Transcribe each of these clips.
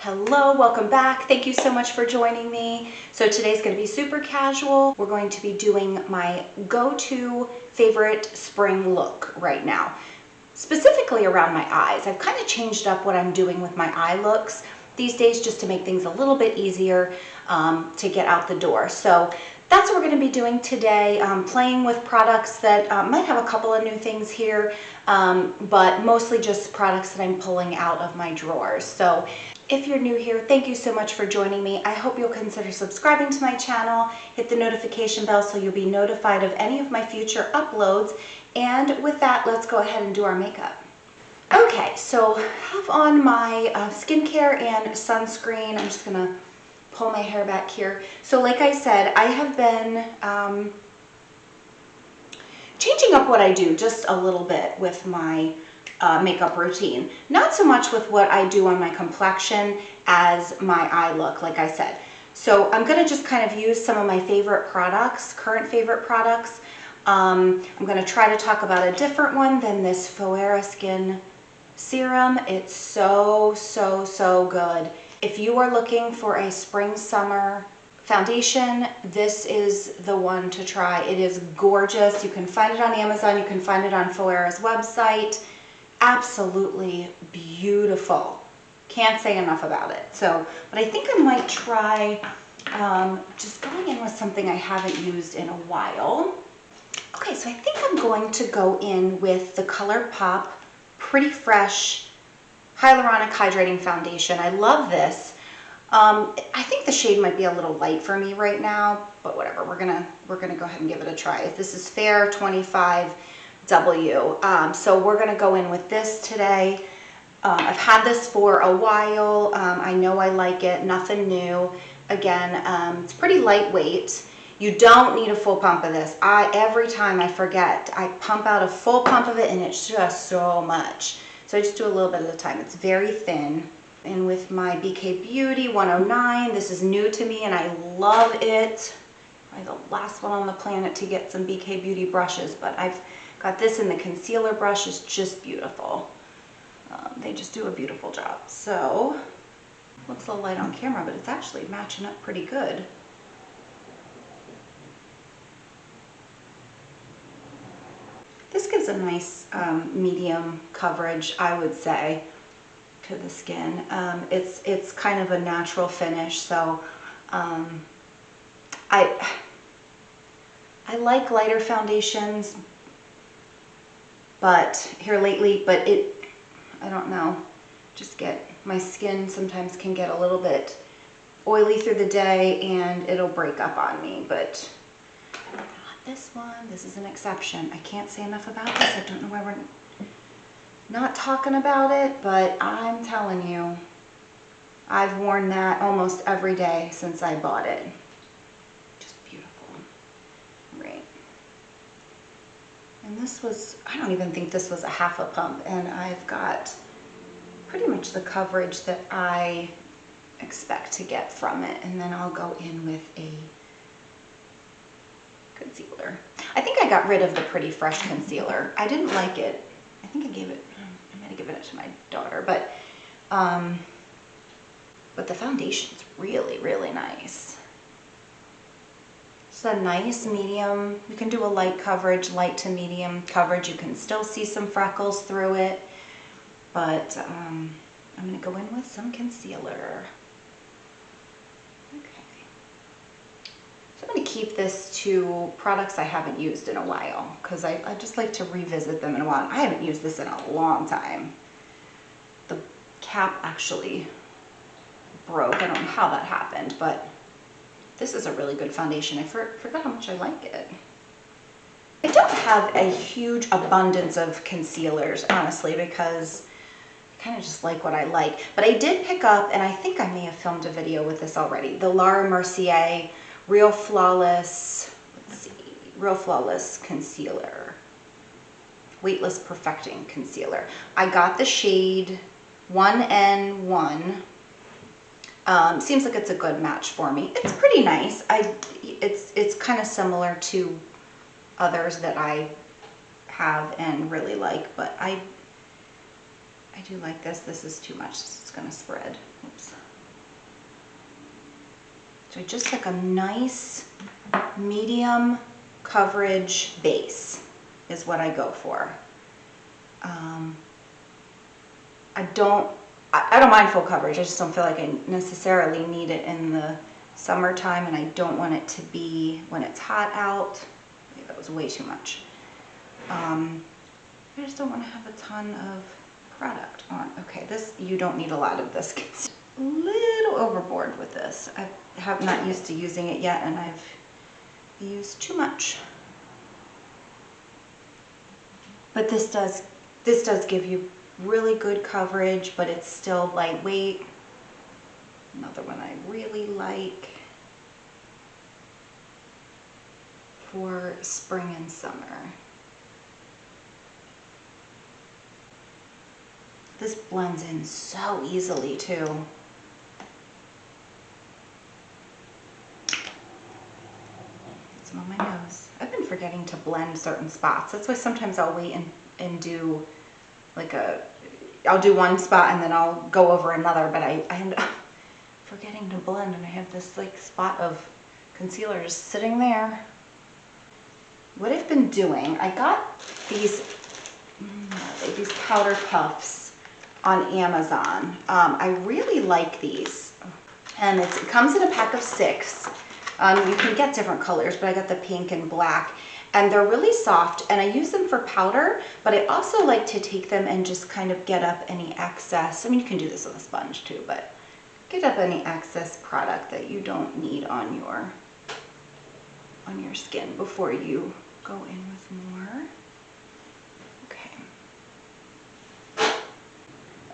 Hello, welcome back. Thank you so much for joining me. So today's going to be super casual. We're going to be doing my go-to favorite spring look right now, specifically around my eyes. I've kind of changed up what I'm doing with my eye looks these days just to make things a little bit easier to get out the door. So that's what we're going to be doing today, playing with products that might have a couple of new things here, but mostly just products that I'm pulling out of my drawers. So if you're new here, thank you so much for joining me. I hope you'll consider subscribing to my channel, hit the notification bell so you'll be notified of any of my future uploads. And with that, let's go ahead and do our makeup. Okay, so I have on my skincare and sunscreen. I'm just gonna pull my hair back here. So like I said, I have been changing up what I do just a little bit with my makeup routine. Not so much with what I do on my complexion as my eye look, like I said. So I'm gonna just kind of use some of my favorite products, current favorite products. I'm gonna try to talk about a different one than this Fuera Skin Serum. It's so good. If you are looking for a spring summer foundation, this is the one to try. It is gorgeous. You can find it on Amazon, you can find it on Fuera's website. Absolutely beautiful. Can't say enough about it. So, but I think I might try just going in with something I haven't used in a while. Okay, so I think I'm going to go in with the ColourPop Pretty Fresh Hyaluronic Hydrating Foundation. I love this. I think the shade might be a little light for me right now, but whatever. We're gonna go ahead and give it a try. This is Fair 25W. So we're gonna go in with this today. I've had this for a while. I know I like it. Nothing new. Again, it's pretty lightweight. You don't need a full pump of this. Every time I forget, I pump out a full pump of it and it's just so much. So I just do a little bit at a time. It's very thin. And with my BK Beauty 109, this is new to me and I love it. I'm the last one on the planet to get some BK Beauty brushes, but I've got this, and the concealer brush is just beautiful. They just do a beautiful job. So, looks a little light on camera, but it's actually matching up pretty good. This gives a nice medium coverage, I would say, to the skin. It's kind of a natural finish, so I like lighter foundations, but here lately, but I don't know, my skin sometimes can get a little bit oily through the day and it'll break up on me, but not this one. This is an exception. I can't say enough about this. I don't know why we're not talking about it, but I'm telling you, I've worn that almost every day since I bought it. Just beautiful. Right. And this was, I don't even think this was a half a pump, and I've got pretty much the coverage that I expect to get from it. And then I'll go in with a concealer. I think I got rid of the Pretty Fresh concealer. I didn't like it. I think I might have given it to my daughter, but the foundation's really nice. It's a nice medium. You can do a light coverage, light to medium coverage. You can still see some freckles through it, but I'm gonna go in with some concealer. Okay. So I'm going to keep this to products I haven't used in a while, because I just like to revisit them in a while. I haven't used this in a long time. The cap actually broke. I don't know how that happened, but this is a really good foundation. I forgot how much I like it. I don't have a huge abundance of concealers, honestly, because I kind of just like what I like. But I did pick up, and I think I may have filmed a video with this already, the Laura Mercier Real Flawless, let's see, Real Flawless Concealer. Weightless Perfecting Concealer. I got the shade 1N1. Seems like it's a good match for me. It's pretty nice. It's kind of similar to others that I have and really like, but I do like this. This is too much. This is going to spread. Oops. So just like a nice medium coverage base is what I go for. I don't mind full coverage. I just don't feel like I necessarily need it in the summertime, and I don't want it to be when it's hot out. Maybe that was way too much. I just don't want to have a ton of product on. Okay, this, you don't need a lot of this. A little overboard with this. I have not used to using it yet, and I've used too much. But this does give you really good coverage, but it's still lightweight. Another one I really like for spring and summer. This blends in so easily too. Some on my nose. I've been forgetting to blend certain spots. That's why sometimes I'll wait and do like I'll do one spot and then I'll go over another, but I end up forgetting to blend, and I have this like spot of concealer just sitting there. What I've been doing, I got these powder puffs on Amazon. I really like these, and it comes in a pack of 6. You can get different colors, but I got the pink and black, and they're really soft, and I use them for powder, but I also like to take them and just kind of get up any excess. I mean, you can do this with a sponge too, but get up any excess product that you don't need on your skin before you go in with more.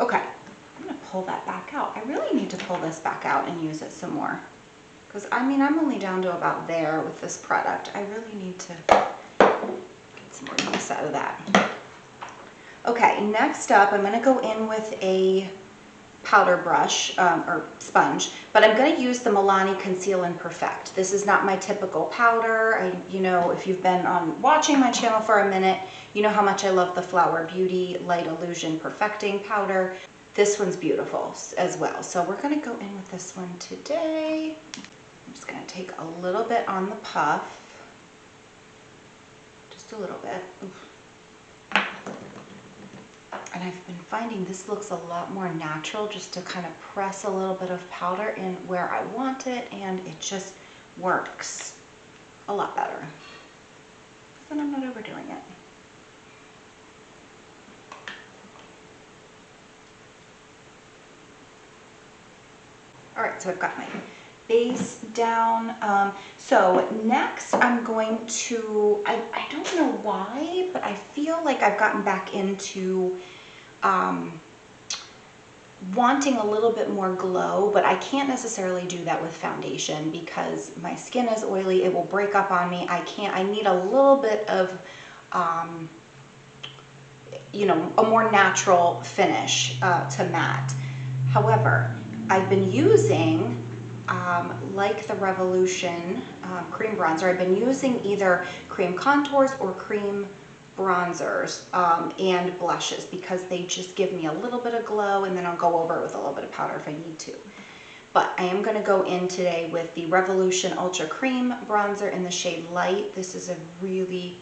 Okay, I'm gonna pull that back out. I really need to pull this back out and use it some more. Because I mean, I'm only down to about there with this product. I really need to get some more use out of that. Okay, next up, I'm gonna go in with a powder brush or sponge, but I'm going to use the Milani Conceal and Perfect. This is not my typical powder. You know, if you've been watching my channel for a minute, you know how much I love the Flower Beauty Light Illusion Perfecting Powder. This one's beautiful as well. So we're going to go in with this one today. I'm just going to take a little bit on the puff. Just a little bit. Oof. And I've been finding this looks a lot more natural, just to kind of press a little bit of powder in where I want it, and it just works a lot better. Then I'm not overdoing it. All right, so I've got my base down. So next I'm going to, I don't know why, but I feel like I've gotten back into wanting a little bit more glow, but I can't necessarily do that with foundation because my skin is oily. It will break up on me. I need a little bit of, you know, a more natural finish to matte. However, I've been using, like the Revolution cream bronzer, I've been using either cream contours or cream bronzers and blushes because they just give me a little bit of glow, and then I'll go over it with a little bit of powder if I need to. But I am going to go in today with the Revolution Ultra Cream Bronzer in the shade Light. This is a really,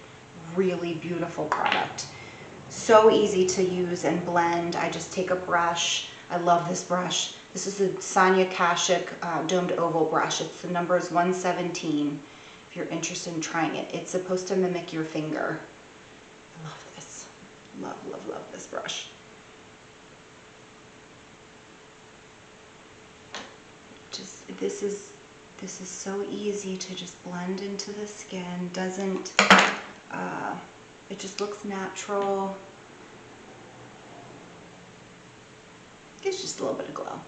really beautiful product. So easy to use and blend. I just take a brush. I love this brush. This is a Sonia Kashuk domed oval brush. It's the number is 117 if you're interested in trying it. It's supposed to mimic your finger. I love this. Love, love, love this brush. Just, this is so easy to just blend into the skin. Doesn't, it just looks natural. Gives just a little bit of glow.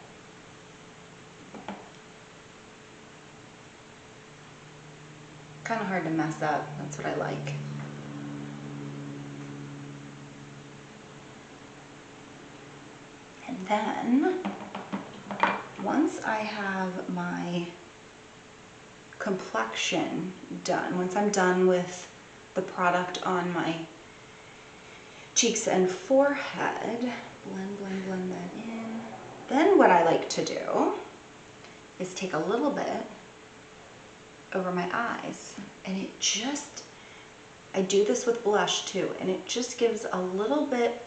Kind of hard to mess up. That's what I like. And then, once I have my complexion done, once I'm done with the product on my cheeks and forehead, blend that in. Then what I like to do is take a little bit over my eyes. And it just, I do this with blush too, and it just gives a little bit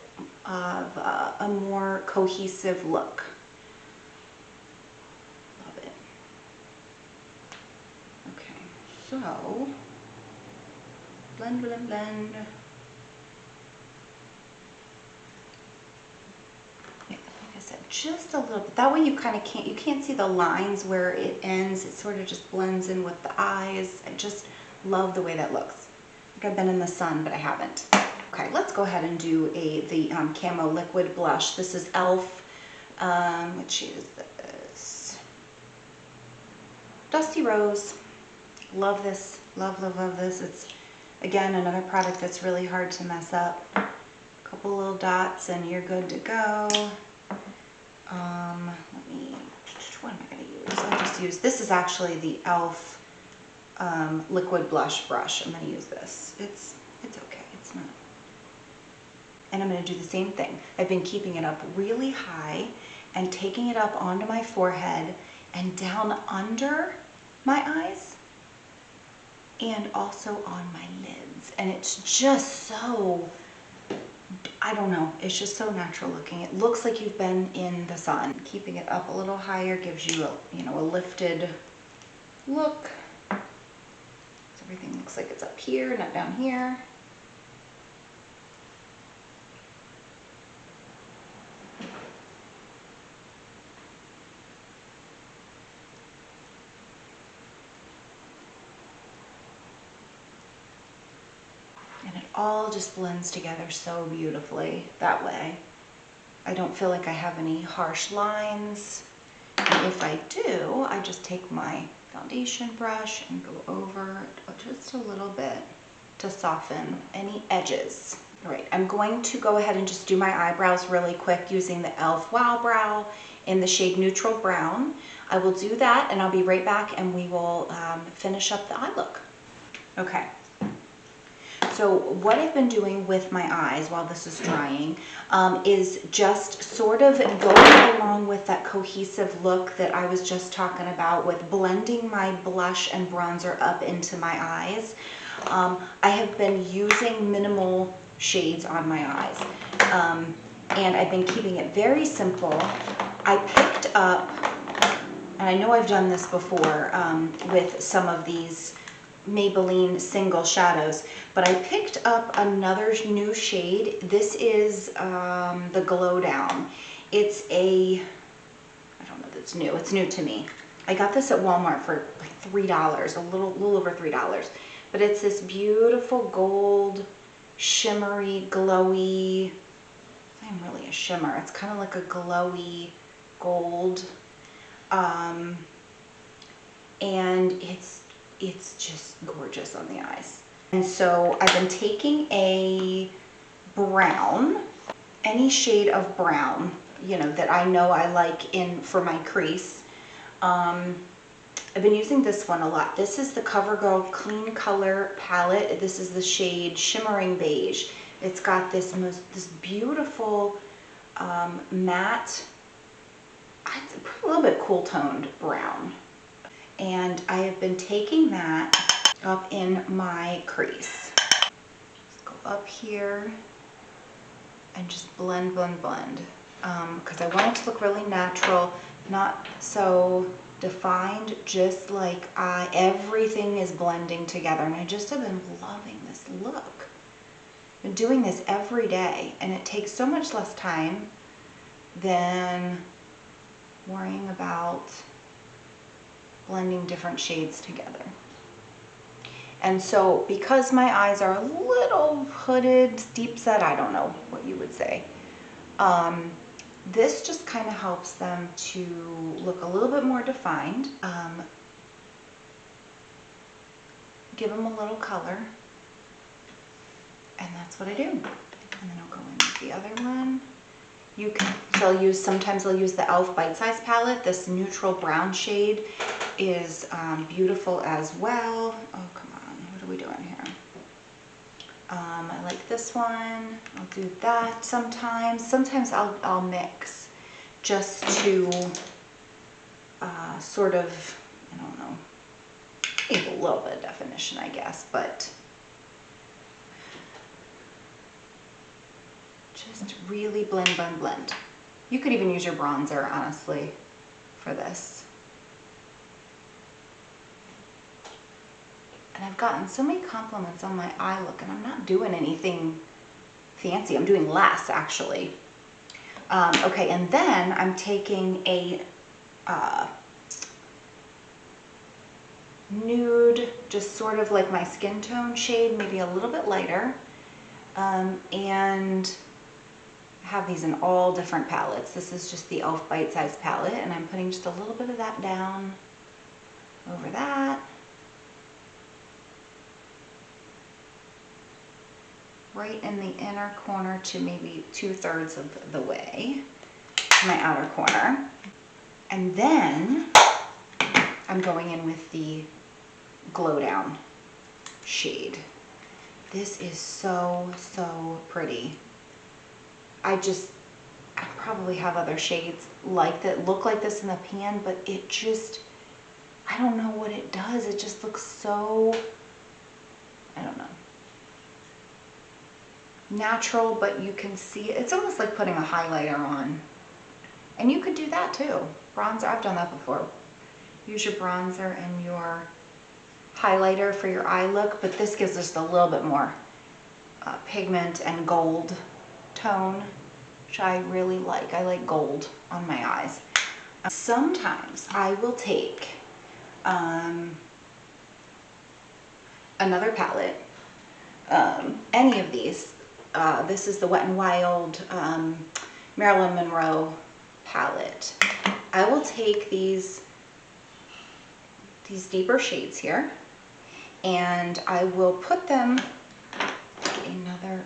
of a more cohesive look. Love it. Okay, so blend, blend, blend. Like I said, just a little bit. That way you kind of can't see the lines where it ends. It sort of just blends in with the eyes. I just love the way that looks. Like I've been in the sun, but I haven't. Okay, let's go ahead and do the Camo Liquid Blush. This is e.l.f. What shade is this? Dusty Rose. Love this. Love, love, love this. It's, again, another product that's really hard to mess up. A couple little dots and you're good to go. What am I going to use? I'll just use, this is actually the e.l.f. Liquid Blush Brush. I'm going to use this. It's okay. It's not. And I'm going to do the same thing. I've been keeping it up really high and taking it up onto my forehead and down under my eyes and also on my lids. And it's just so, I don't know, it's just so natural looking. It looks like you've been in the sun. Keeping it up a little higher gives you a, a lifted look. So everything looks like it's up here, not down here. And it all just blends together so beautifully that way. I don't feel like I have any harsh lines. And if I do, I just take my foundation brush and go over just a little bit to soften any edges. All right, I'm going to go ahead and just do my eyebrows really quick using the e.l.f. Wow Brow in the shade Neutral Brown. I will do that and I'll be right back and we will finish up the eye look. Okay. So what I've been doing with my eyes while this is drying is just sort of going along with that cohesive look that I was just talking about with blending my blush and bronzer up into my eyes. I have been using minimal shades on my eyes and I've been keeping it very simple. I picked up, and I know I've done this before with some of these Maybelline single shadows, but I picked up another new shade. This is the Glow Down. It's a, I don't know if it's new. It's new to me. I got this at Walmart for like $3, a little over $3. But it's this beautiful gold, shimmery, glowy. It's not even really a shimmer. It's kind of like a glowy gold, and it's just gorgeous on the eyes. And so I've been taking a brown, any shade of brown, that I know I like for my crease. I've been using this one a lot. This is the CoverGirl Clean Color Palette. This is the shade Shimmering Beige. It's got this beautiful matte, a little bit cool toned brown. And I have been taking that up in my crease. Just go up here and just blend, blend, blend. Because I want it to look really natural, not so defined, just like everything is blending together. And I just have been loving this look. I've been doing this every day, and it takes so much less time than worrying about blending different shades together. And so because my eyes are a little hooded, deep set, I don't know what you would say, this just kind of helps them to look a little bit more defined, give them a little color, and that's what I do. And then I'll go in with the other one. Sometimes I'll use the e.l.f. Bite Size palette. This neutral brown shade is beautiful as well. Oh, come on, what are we doing here? I like this one. I'll do that sometimes. Sometimes I'll mix just to sort of, I don't know, Need a little bit of definition, I guess, but just really blend, blend, blend. You could even use your bronzer, honestly, for this. And I've gotten so many compliments on my eye look, and I'm not doing anything fancy. I'm doing less, actually. Okay, and then I'm taking a nude, just sort of like my skin tone shade, maybe a little bit lighter, and I have these in all different palettes. This is just the e.l.f. Bite Size palette, and I'm putting just a little bit of that down over that. Right in the inner corner to maybe 2/3 of the way to my outer corner. And then I'm going in with the Glow Down shade. This is so, so pretty. I probably have other shades like that look like this in the pan, but it just, I don't know what it does. It just looks so, I don't know, natural, but you can see it's almost like putting a highlighter on. And you could do that too. Bronzer, I've done that before. Use your bronzer and your highlighter for your eye look, but this gives us a little bit more pigment and gold tone, which I really like. I like gold on my eyes. Sometimes I will take another palette, any of these. This is the Wet n Wild Marilyn Monroe palette. I will take these deeper shades here, and I will put them, another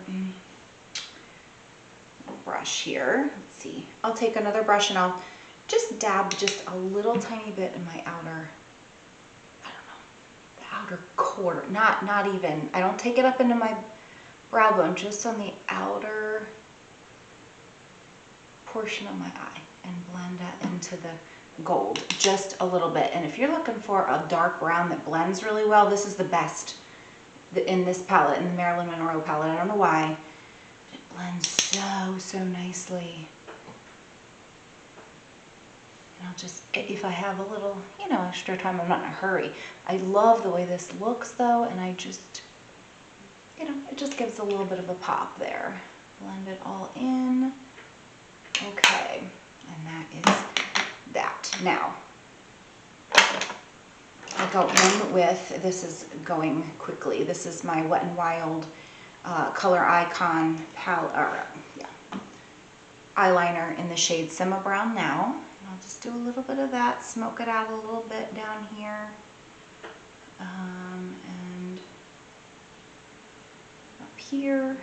brush here. Let's see. I'll take another brush and I'll just dab just a little tiny bit in my outer, I don't know, the outer quarter. Not even, I don't take it up into my brow bone, just on the outer portion of my eye, and blend that into the gold just a little bit. And if you're looking for a dark brown that blends really well, this is the best in this palette, in the Marilyn Monroe palette. I don't know why, but it blends so nicely. And I'll just, if I have a little, extra time, I'm not in a hurry. I love the way this looks though, and I just, it just gives a little bit of a pop there. Blend it all in. Okay, and that is that. Now, I go in with, this is going quickly, this is my Wet n Wild Color Icon palette, eyeliner in the shade Simma Brown Now. And I'll just do a little bit of that, smoke it out a little bit down here. And up here.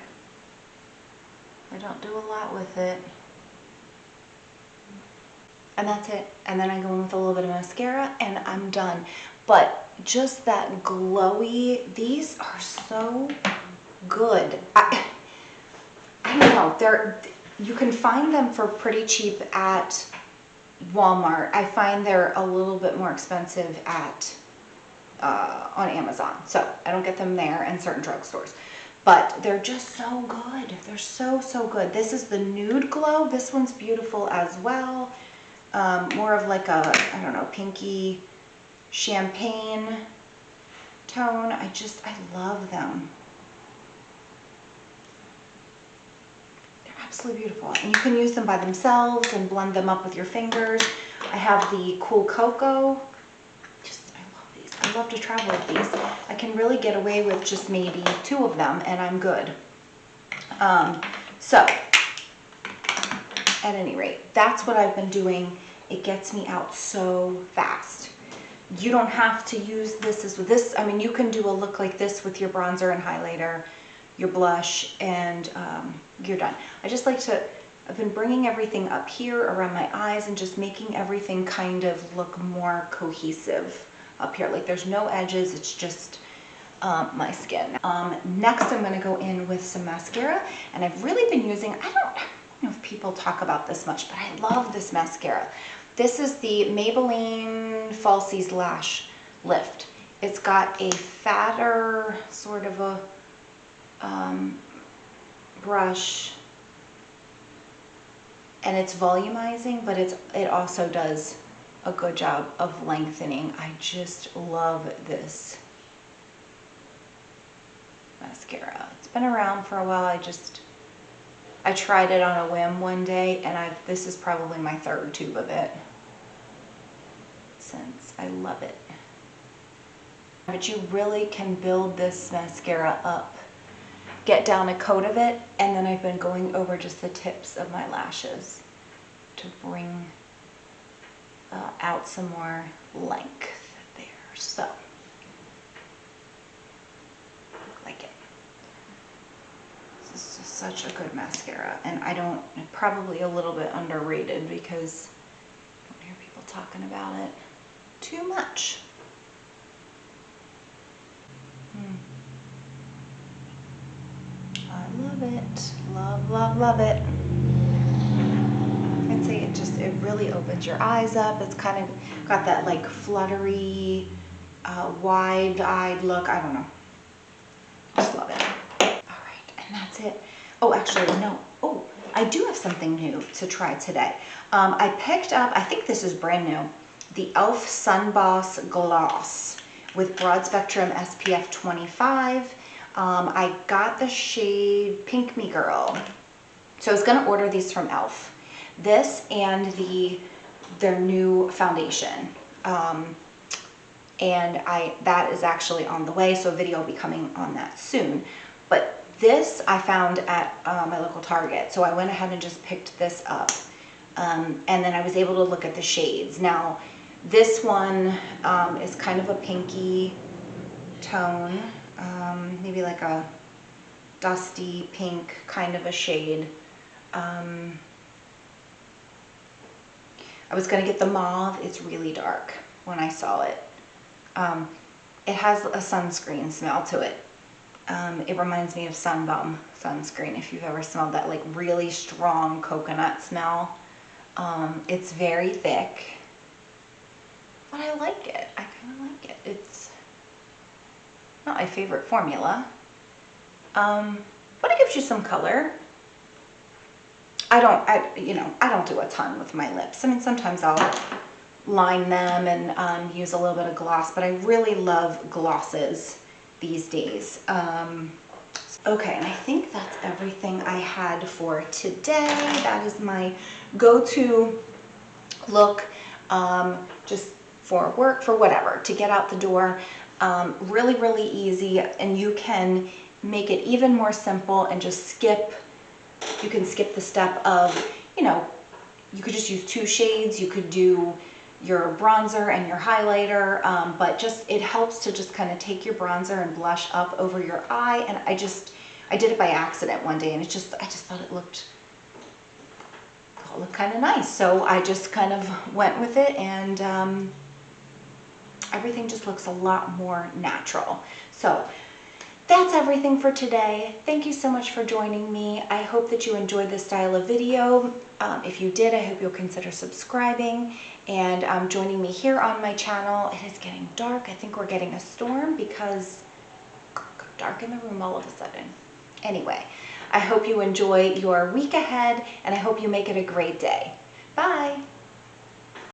I don't do a lot with it. And that's it. And then I go in with a little bit of mascara and I'm done. But just that glowy, these are so good. I don't know, you can find them for pretty cheap at Walmart. I find they're a little bit more expensive at on Amazon. So I don't get them there and certain drugstores. But they're just so good. They're so, so good. This is the Nude Glow. This one's beautiful as well. More of like a, I don't know, pinky champagne tone. I love them. They're absolutely beautiful. And you can use them by themselves and blend them up with your fingers. I have the Cool Cocoa. I love these. I love to travel with these. I can really get away with just maybe 2 of them and I'm good. So, at any rate, that's what I've been doing. It gets me out so fast. You don't have to use this as with this. I mean, you can do a look like this with your bronzer and highlighter, your blush, and you're done. I just like to, I've been bringing everything up here around my eyes and just making everything kind of look more cohesive up here. Like there's no edges, it's just my skin. Next I'm gonna go in with some mascara, and I've really been using, I don't know if people talk about this much, but I love this mascara. This is the Maybelline Falsies Lash Lift, It's got a fatter sort of a brush, and it's volumizing, but it also does a good job of lengthening. I just love this mascara. It's been around for a while. I tried it on a whim one day, and this is probably my third tube of it since. I love it. But you really can build this mascara up. Get down a coat of it, and then I've been going over just the tips of my lashes to bring out some more length there. So, like it. This is just such a good mascara, and probably a little bit underrated because I don't hear people talking about it too much. I love it. Love, love, love it. I'd say it really opens your eyes up. It's kind of got that like fluttery, wide-eyed look. I don't know. Just love it. All right, and that's it. Oh, actually, no. Oh, I do have something new to try today. I picked up, I think this is brand new, the e.l.f. Sun Boss Gloss with broad spectrum SPF 25. I got the shade Pink Me Girl. So I was gonna order these from e.l.f. This and their new foundation. And that is actually on the way, so a video will be coming on that soon. But this I found at my local Target, so I went ahead and just picked this up. And then I was able to look at the shades. Now, this one is kind of a pinky tone, maybe like a dusty pink kind of a shade. I was gonna get the mauve. It's really dark when I saw it. It has a sunscreen smell to it. It reminds me of Sun Bum sunscreen, if you've ever smelled that like really strong coconut smell. It's very thick, but I like it. I kind of like it. It's not my favorite formula, but it gives you some color. I don't do a ton with my lips. I mean, sometimes I'll line them and use a little bit of gloss, but I really love glosses these days. Okay, and I think that's everything I had for today. That is my go-to look, just for work, for whatever, to get out the door. Really, really easy, and you can make it even more simple and just you can skip the step of, you could just use 2 shades. You could do your bronzer and your highlighter, but it helps to just kind of take your bronzer and blush up over your eye. And I did it by accident one day, and I just thought it looked kind of nice. So I just kind of went with it, and everything just looks a lot more natural. So that's everything for today. Thank you so much for joining me. I hope that you enjoyed this style of video. If you did, I hope you'll consider subscribing and joining me here on my channel. It is getting dark. I think we're getting a storm because it got dark in the room all of a sudden. Anyway, I hope you enjoy your week ahead, and I hope you make it a great day. Bye.